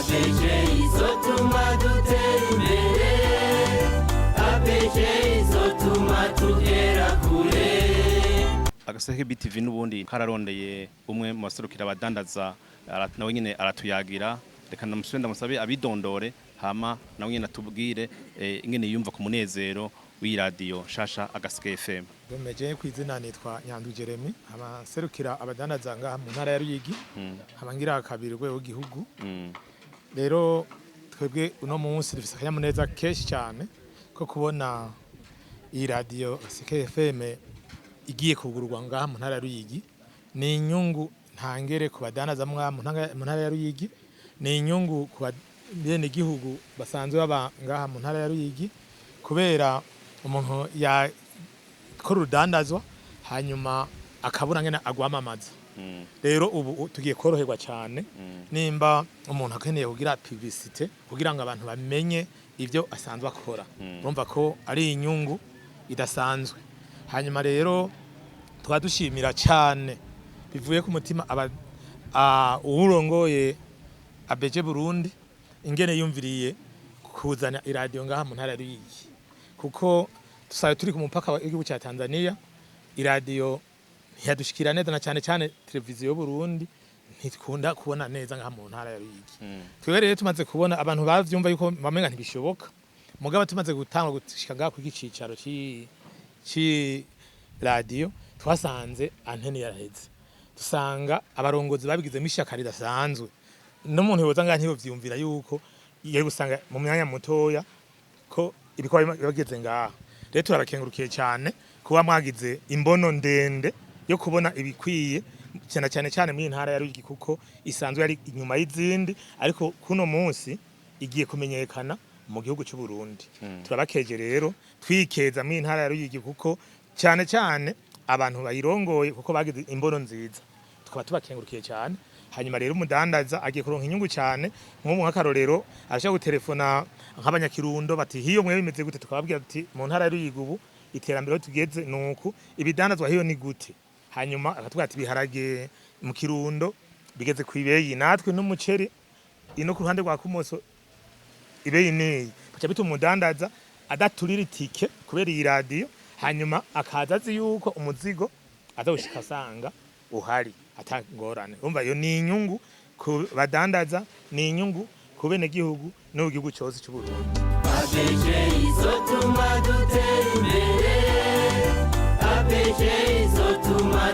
abeje izotuma dutera imbere, abeje izotuma tugera kure. Agaseke BTV n'ubundi kararondeye umwe mu baserukira abadandaza nawe nyine aratuyagira, reka namusubire ndamusabe abidondore hama nawe nyine atubwire ingene yumva ku munezero w'iradiyo shasha Agaseke FM. Bemeje ku izina nitwa Nyandu Jeremy, abaserukira abadandaza ngaha mu ntara ya Ruyigi, abangira kabiri rwego gihugu. Rero twebwe uno munsi dufise akanyamuneza kenshi cyane ko kubona iradiyo Agaseke FM igiye kugururwa ngaha mu ntara ya Ruyigi. Ni inyungu ntangere ku badandaza mu ntara ya Ruyigi, ni inyungu ku bene gihugu basanzwe baba ngaha mu ntara ya Ruyigi, kubera umuntu yakora urudandazwa hanyuma akabura ngene agwamamaza. Rero ubu tugiye koroherwa cyane nimba umuntu akeneye kugira publicité kugira ngo abantu bamenye ivyo asanzwe akora. Urumva ko ari inyungu idasanzwe. Hanyuma rero twadushimira cyane bivuye ku mutima urongoye abeje Burundi ingene yumviriye kuzana iradiyo ngaha mu ntara ya Ruyigi, kuko tusaye turi ku mupaka w'igihugu cya Tanzania. Iradiyo ntiyadushikira neza na cyane cyane televiziyo y'u Burundi ntikunda kubona neza ngaha mu ntara ya Ruyigi. Twebwe rero tumaze kubona abantu bavyumva yuko bamenga ntibishoboka, mugabo tumaze gutanga gushika ngaha ku gicicaro ci radio twasanze antene yaraheze, dusanga abarongozi babigizemo ishyaka ridasanzwe. N'umuntu yoza ngaha ntiyovyumvira yuko yari gusanga mu myanya mutoya ko ibikorwa bageze ngaha. Rero turabakengurukiye cyane kuba mwagize imbono ndende yo kubona ibikwiye cyane cyane muri ntara ya Ruyigi, kuko isanzwe yari inyuma y'izindi, ariko kuno munsi igiye kumenyekana mu gihugu cy'u Burundi. Turabakeje rero twikeza muri ntara ya Ruyigi, kuko cyane abantu bayirongoye kuko bagize imbono nziza, tukaba tubakengurukiye cyane. Hanyuma rero umudandaza agiye kuronka inyungu cyane, nk'ubu nk'akarorero arashaka gutelefona nk'abanyakirundo bati hiyo mwe bimeze gute, tukababwira ati mu ntara ya Ruyigi ubu iterambere tugeze nuko ibidandazwa hiyo ni gute. Hanyuma akatubwira ati biharage mu Kirundo bigeze ku ibeyi, natwe n'umuceri ino ku ruhande rwa Kumoso ibeyi ni baca bituma umudandaza adaturira itike kubera iyi radio, hanyuma akaza azi yuko umuzigo azoshika asanga uhari atangorane. Umva yo ni inyungu ku badandaza, ni inyungu ku bene gihugu no gihugu cyose cy'u Burundi. Abeje izotuma dutera imbere, abeje izotuma